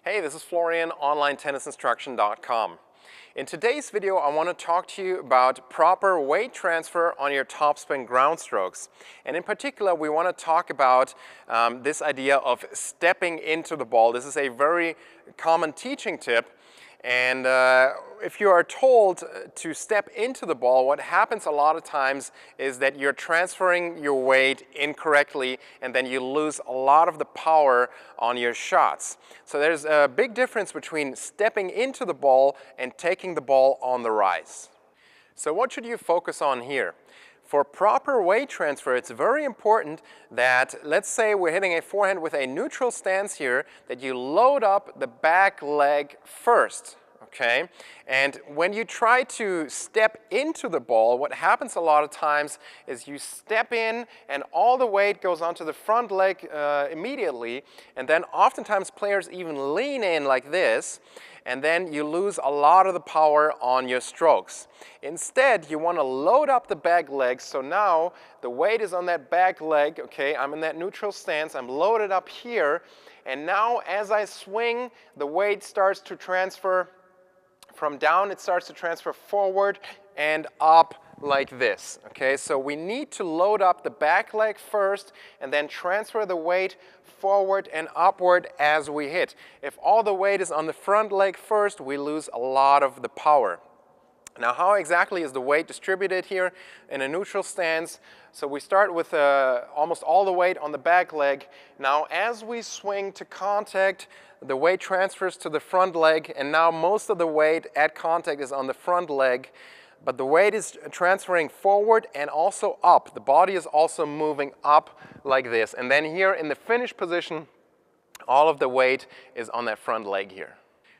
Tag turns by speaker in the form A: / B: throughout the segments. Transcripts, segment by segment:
A: Hey, this is Florian, Onlinetennisinstruction.com. In today's video, I want to talk to you about proper weight transfer on your topspin ground strokes. And in particular, we want to talk about this idea of stepping into the ball. This is a very common teaching tip. And if you are told to step into the ball, what happens a lot of times is that you're transferring your weight incorrectly and then you lose a lot of the power on your shots. So there's a big difference between stepping into the ball and taking the ball on the rise. So what should you focus on here? For proper weight transfer, it's very important that, let's say we're hitting a forehand with a neutral stance here, that you load up the back leg first, okay? And when you try to step into the ball, what happens a lot of times is you step in and all the weight goes onto the front leg immediately, and then oftentimes players even lean in like this, and then you lose a lot of the power on your strokes. Instead, you want to load up the back leg, so now the weight is on that back leg, okay, I'm in that neutral stance, I'm loaded up here, and now as I swing, the weight starts to transfer from down, it starts to transfer forward and up like this, okay? So we need to load up the back leg first and then transfer the weight forward and upward as we hit. If all the weight is on the front leg first, we lose a lot of the power. Now, how exactly is the weight distributed here in a neutral stance? So we start with almost all the weight on the back leg. Now, as we swing to contact, the weight transfers to the front leg, and now most of the weight at contact is on the front leg. But the weight is transferring forward and also up. The body is also moving up like this. And then here in the finish position, all of the weight is on that front leg here.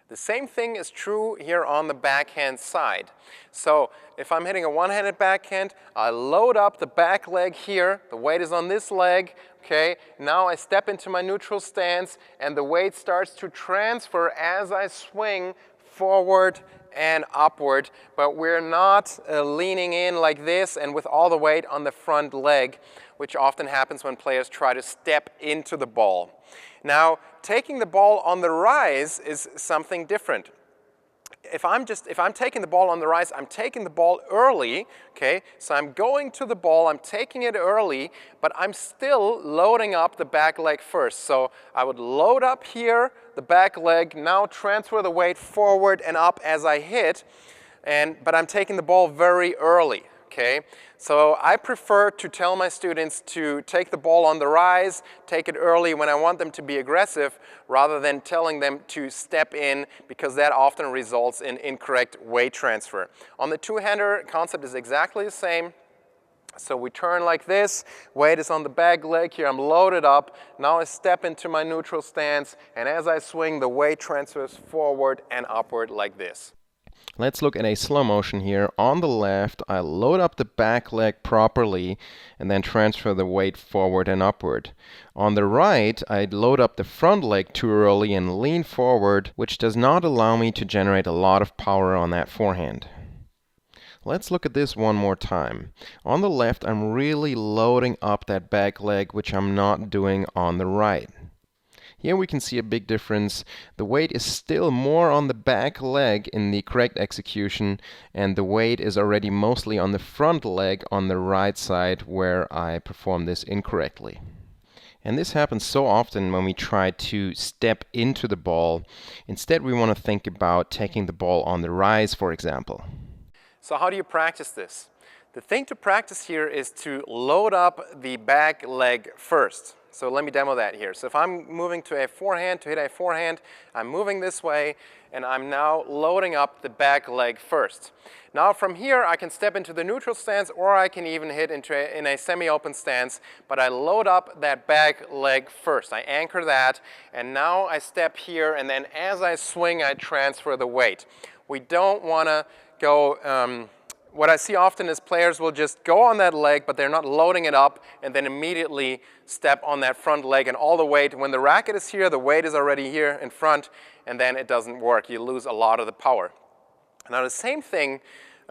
A: The same thing is true here on the backhand side. So if I'm hitting a one-handed backhand, I load up the back leg here. The weight is on this leg. Okay, now I step into my neutral stance and the weight starts to transfer as I swing forward and upward, but we're not leaning in like this and with all the weight on the front leg, which often happens when players try to step into the ball. Now, taking the ball on the rise is something different. If I'm taking the ball on the rise, I'm taking the ball early, okay? So I'm going to the ball, I'm taking it early, but I'm still loading up the back leg first. So I would load up here, the back leg, now transfer the weight forward and up as I hit, but I'm taking the ball very early, okay? So I prefer to tell my students to take the ball on the rise, take it early when I want them to be aggressive, rather than telling them to step in, because that often results in incorrect weight transfer. On the two-hander, concept is exactly the same. So we turn like this, weight is on the back leg here, I'm loaded up, now I step into my neutral stance, and as I swing, the weight transfers forward and upward like this.
B: Let's look at a slow motion here. On the left, I load up the back leg properly and then transfer the weight forward and upward. On the right, I load up the front leg too early and lean forward, which does not allow me to generate a lot of power on that forehand. Let's look at this one more time. On the left, I'm really loading up that back leg, which I'm not doing on the right. Here we can see a big difference. The weight is still more on the back leg in the correct execution, and the weight is already mostly on the front leg on the right side where I perform this incorrectly. And this happens so often when we try to step into the ball. Instead, we want to think about taking the ball on the rise, for example.
A: So how do you practice this? The thing to practice here is to load up the back leg first. So let me demo that here. So if I'm moving to a forehand, to hit a forehand, I'm moving this way, and I'm now loading up the back leg first. Now from here, I can step into the neutral stance, or I can even hit in a semi-open stance, but I load up that back leg first. I anchor that, and now I step here, and then as I swing, I transfer the weight. We don't want to go... What I see often is players will just go on that leg, but they're not loading it up, and then immediately step on that front leg, and all the weight, when the racket is here, the weight is already here in front, and then it doesn't work. You lose a lot of the power. Now the same thing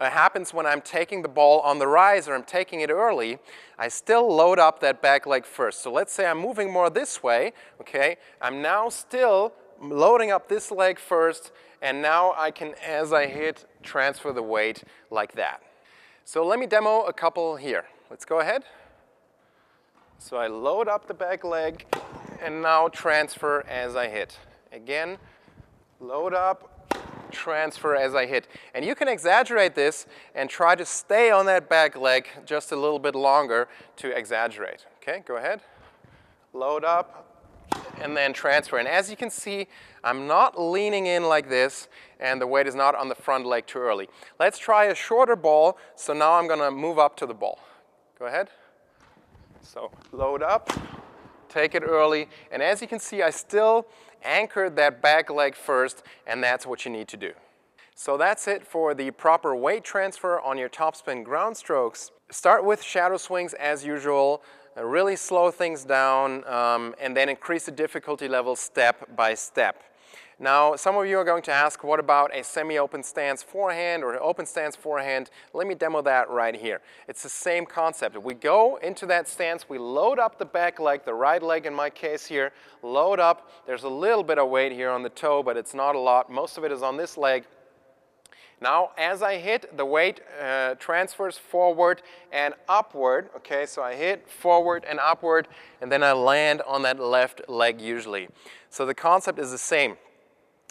A: happens when I'm taking the ball on the rise or I'm taking it early. I still load up that back leg first. So let's say I'm moving more this way, okay? I'm now still loading up this leg first, and now I can, as I hit, transfer the weight like that. So let me demo a couple here. Let's go ahead. So I load up the back leg and now transfer as I hit. Again, load up, transfer as I hit. And you can exaggerate this and try to stay on that back leg just a little bit longer to exaggerate. Okay, go ahead. Load up and then transfer. And as you can see, I'm not leaning in like this, and the weight is not on the front leg too early. Let's try a shorter ball. So now I'm going to move up to the ball. Go ahead. So load up, take it early, and as you can see, I still anchored that back leg first, and that's what you need to do. So that's it for the proper weight transfer on your topspin ground strokes. Start with shadow swings as usual. Really slow things down, and then increase the difficulty level step by step. Now, some of you are going to ask, what about a semi-open stance forehand or an open stance forehand? Let me demo that right here. It's the same concept. We go into that stance, we load up the back leg, the right leg in my case here, load up. There's a little bit of weight here on the toe, but it's not a lot. Most of it is on this leg. Now, as I hit, the weight transfers forward and upward. Okay, so I hit forward and upward, and then I land on that left leg usually. So the concept is the same.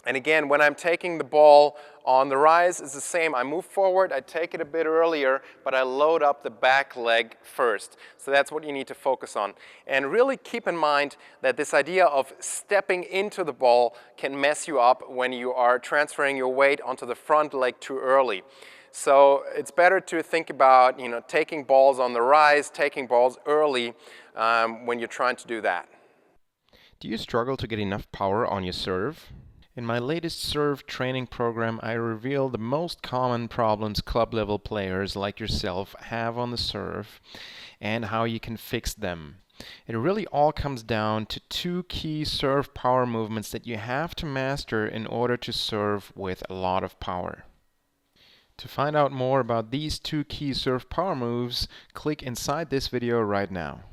A: And again, when I'm taking the ball on the rise, it's the same. I move forward, I take it a bit earlier, but I load up the back leg first. So that's what you need to focus on. And really keep in mind that this idea of stepping into the ball can mess you up when you are transferring your weight onto the front leg too early. So it's better to think about, taking balls on the rise, taking balls early when you're trying to do that.
B: Do you struggle to get enough power on your serve? In my latest serve training program, I reveal the most common problems club-level players like yourself have on the serve and how you can fix them. It really all comes down to two key serve power movements that you have to master in order to serve with a lot of power. To find out more about these two key serve power moves, click inside this video right now.